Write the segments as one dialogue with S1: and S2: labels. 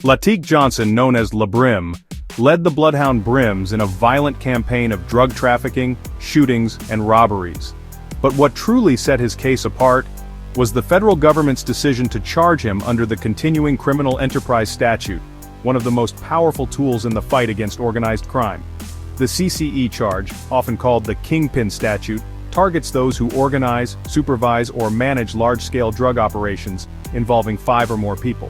S1: Latique Johnson, known as Brim, led the Bloodhound Brims in a violent campaign of drug trafficking, shootings, and robberies. But what truly set his case apart was the federal government's decision to charge him under the Continuing Criminal Enterprise Statute, one of the most powerful tools in the fight against organized crime. The CCE charge, often called the Kingpin Statute, targets those who organize, supervise, or manage large-scale drug operations involving 5 or more people.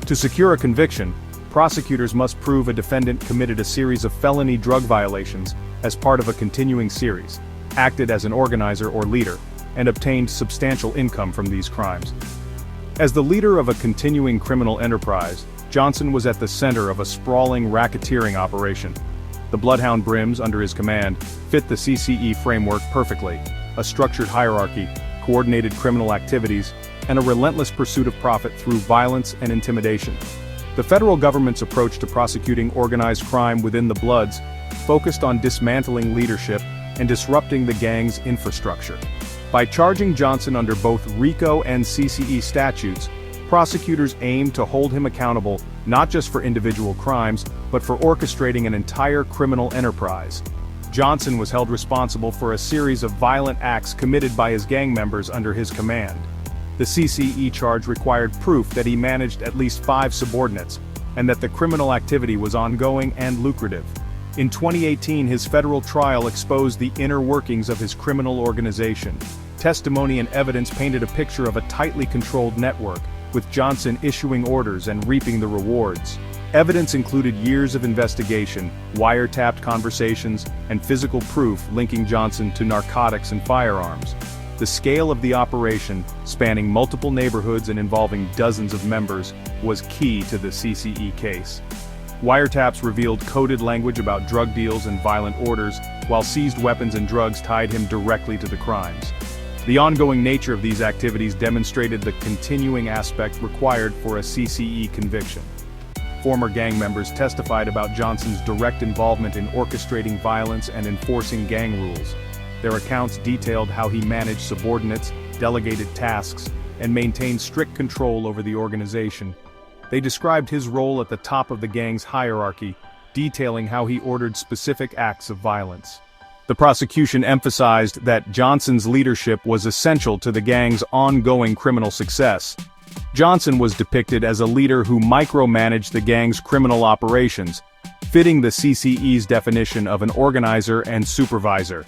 S1: To secure a conviction, prosecutors must prove a defendant committed a series of felony drug violations as part of a continuing series, acted as an organizer or leader, and obtained substantial income from these crimes. As the leader of a continuing criminal enterprise, Johnson was at the center of a sprawling racketeering operation. The Bloodhound Brims, under his command, fit the CCE framework perfectly: a structured hierarchy, coordinated criminal activities, and a relentless pursuit of profit through violence and intimidation. The federal government's approach to prosecuting organized crime within the Bloods focused on dismantling leadership and disrupting the gang's infrastructure. By charging Johnson under both RICO and CCE statutes, prosecutors aimed to hold him accountable not just for individual crimes, but for orchestrating an entire criminal enterprise. Johnson was held responsible for a series of violent acts committed by his gang members under his command. The CCE charge required proof that he managed at least 5 subordinates, and that the criminal activity was ongoing and lucrative. In 2018, his federal trial exposed the inner workings of his criminal organization. Testimony and evidence painted a picture of a tightly controlled network, with Johnson issuing orders and reaping the rewards. Evidence included years of investigation, wiretapped conversations, and physical proof linking Johnson to narcotics and firearms. The scale of the operation, spanning multiple neighborhoods and involving dozens of members, was key to the CCE case. Wiretaps revealed coded language about drug deals and violent orders, while seized weapons and drugs tied him directly to the crimes. The ongoing nature of these activities demonstrated the continuing aspect required for a CCE conviction. Former gang members testified about Johnson's direct involvement in orchestrating violence and enforcing gang rules. Their accounts detailed how he managed subordinates, delegated tasks, and maintained strict control over the organization. They described his role at the top of the gang's hierarchy, detailing how he ordered specific acts of violence. The prosecution emphasized that Johnson's leadership was essential to the gang's ongoing criminal success. Johnson was depicted as a leader who micromanaged the gang's criminal operations, fitting the CCE's definition of an organizer and supervisor.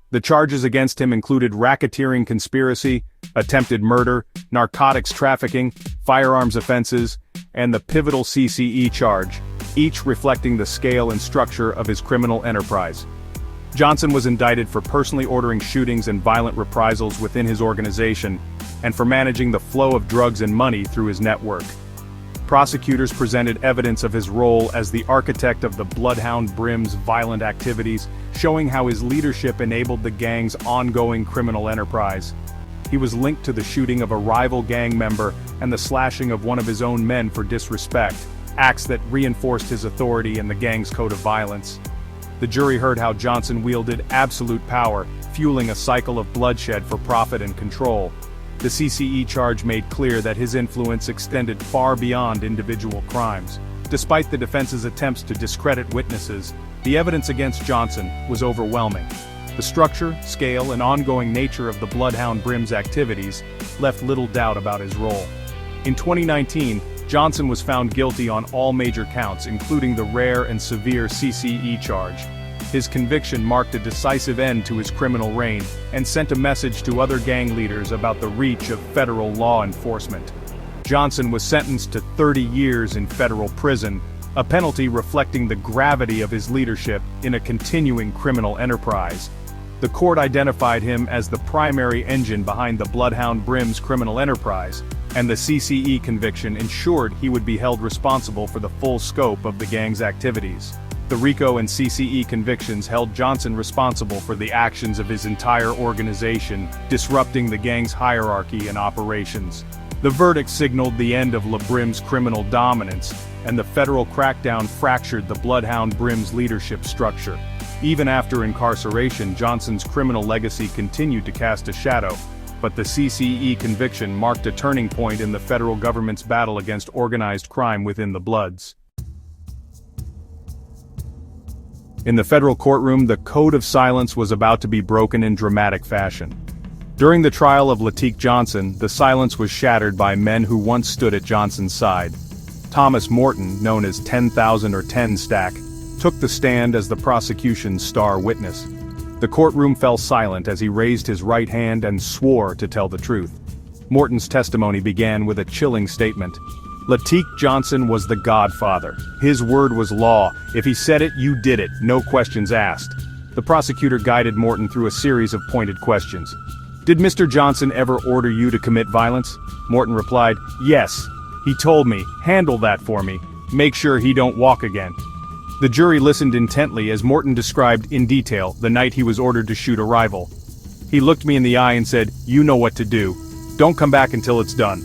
S1: The charges against him included racketeering conspiracy, attempted murder, narcotics trafficking, firearms offenses, and the pivotal CCE charge, each reflecting the scale and structure of his criminal enterprise. Johnson was indicted for personally ordering shootings and violent reprisals within his organization, and for managing the flow of drugs and money through his network. Prosecutors presented evidence of his role as the architect of the Bloodhound Brims' violent activities, showing how his leadership enabled the gang's ongoing criminal enterprise. He was linked to the shooting of a rival gang member and the slashing of one of his own men for disrespect, acts that reinforced his authority and the gang's code of violence. The jury heard how Johnson wielded absolute power, fueling a cycle of bloodshed for profit and control. The CCE charge made clear that his influence extended far beyond individual crimes. Despite the defense's attempts to discredit witnesses, the evidence against Johnson was overwhelming. The structure, scale, and ongoing nature of the Bloodhound Brims' activities left little doubt about his role. In 2019, Johnson was found guilty on all major counts, including the rare and severe CCE charge. His conviction marked a decisive end to his criminal reign and sent a message to other gang leaders about the reach of federal law enforcement. Johnson was sentenced to 30 years in federal prison, a penalty reflecting the gravity of his leadership in a continuing criminal enterprise. The court identified him as the primary engine behind the Bloodhound Brims' criminal enterprise, and the CCE conviction ensured he would be held responsible for the full scope of the gang's activities. The RICO and CCE convictions held Johnson responsible for the actions of his entire organization, disrupting the gang's hierarchy and operations. The verdict signaled the end of Brim's criminal dominance, and the federal crackdown fractured the Bloodhound Brims' leadership structure. Even after incarceration, Johnson's criminal legacy continued to cast a shadow. But the CCE conviction marked a turning point in the federal government's battle against organized crime within the Bloods. In the federal courtroom, the code of silence was about to be broken in dramatic fashion. During the trial of Latique Johnson, the silence was shattered by men who once stood at Johnson's side. Thomas Morton, known as 10,000 or 10 Stack, took the stand as the prosecution's star witness. The courtroom fell silent as he raised his right hand and swore to tell the truth. Morton's testimony began with a chilling statement. Latique Johnson was the godfather. His word was law. If he said it, you did it, no questions asked. The prosecutor guided Morton through a series of pointed questions. Did Mr. Johnson ever order you to commit violence? Morton replied, yes. He told me, handle that for me. Make sure he don't walk again. The jury listened intently as Morton described in detail the night he was ordered to shoot a rival. He looked me in the eye and said, you know what to do. Don't come back until it's done.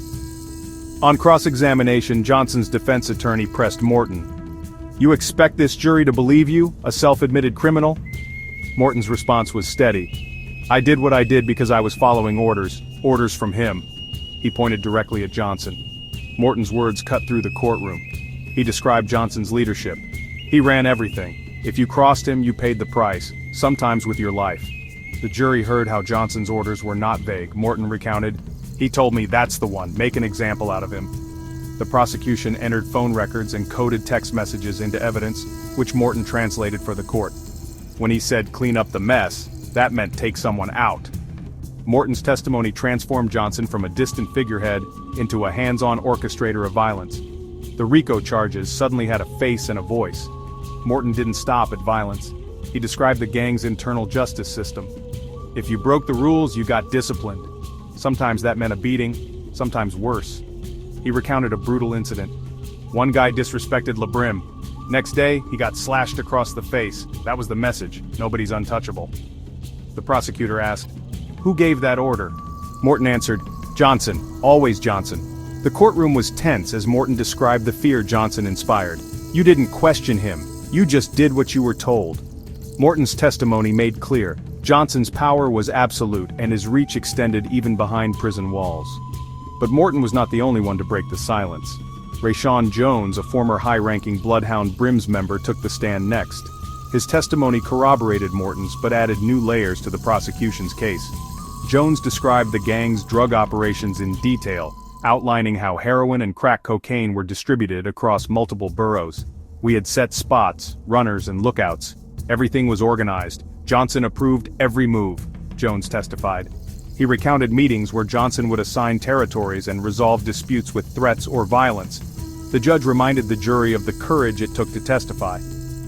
S1: On cross-examination, Johnson's defense attorney pressed Morton. You expect this jury to believe you, a self-admitted criminal? Morton's response was steady. I did what I did because I was following orders from him. He pointed directly at Johnson. Morton's words cut through the courtroom. He described Johnson's leadership. He ran everything. If you crossed him, you paid the price, sometimes with your life. The jury heard how Johnson's orders were not vague. Morton recounted, he told me that's the one, make an example out of him. The prosecution entered phone records and coded text messages into evidence, which Morton translated for the court. When he said clean up the mess, that meant take someone out. Morton's testimony transformed Johnson from a distant figurehead into a hands-on orchestrator of violence. The RICO charges suddenly had a face and a voice. Morton didn't stop at violence. He described the gang's internal justice system. If you broke the rules, you got disciplined. Sometimes that meant a beating, sometimes worse. He recounted a brutal incident. One guy disrespected Brim. Next day, he got slashed across the face. That was the message, nobody's untouchable. The prosecutor asked, who gave that order? Morton answered, Johnson, always Johnson. The courtroom was tense as Morton described the fear Johnson inspired. You didn't question him, you just did what you were told. Morton's testimony made clear, Johnson's power was absolute and his reach extended even behind prison walls. But Morton was not the only one to break the silence. Rayshawn Jones, a former high-ranking Bloodhound Brims member, took the stand next. His testimony corroborated Morton's but added new layers to the prosecution's case. Jones described the gang's drug operations in detail, outlining how heroin and crack cocaine were distributed across multiple boroughs. We had set spots, runners and lookouts. Everything was organized. Johnson approved every move, Jones testified. He recounted meetings where Johnson would assign territories and resolve disputes with threats or violence. The judge reminded the jury of the courage it took to testify.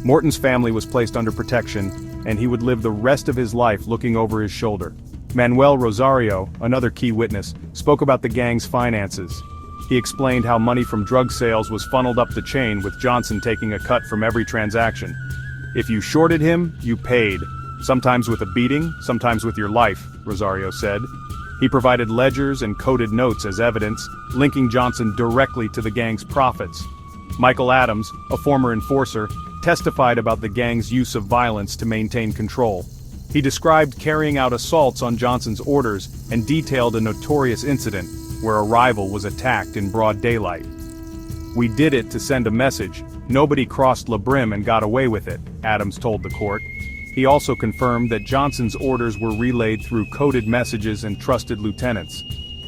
S1: Morton's family was placed under protection, and he would live the rest of his life looking over his shoulder. Manuel Rosario, another key witness, spoke about the gang's finances. He explained how money from drug sales was funneled up the chain, with Johnson taking a cut from every transaction. If you shorted him, you paid. Sometimes with a beating, sometimes with your life, Rosario said. He provided ledgers and coded notes as evidence, linking Johnson directly to the gang's profits. Michael Adams, a former enforcer, testified about the gang's use of violence to maintain control. He described carrying out assaults on Johnson's orders and detailed a notorious incident where a rival was attacked in broad daylight. We did it to send a message. Nobody crossed Brim and got away with it, Adams told the court. He also confirmed that Johnson's orders were relayed through coded messages and trusted lieutenants.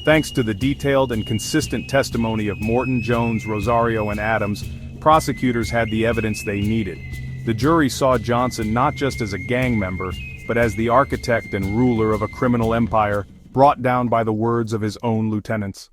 S1: Thanks to the detailed and consistent testimony of Morton, Jones, Rosario, and Adams, prosecutors had the evidence they needed. The jury saw Johnson not just as a gang member, but as the architect and ruler of a criminal empire, brought down by the words of his own lieutenants.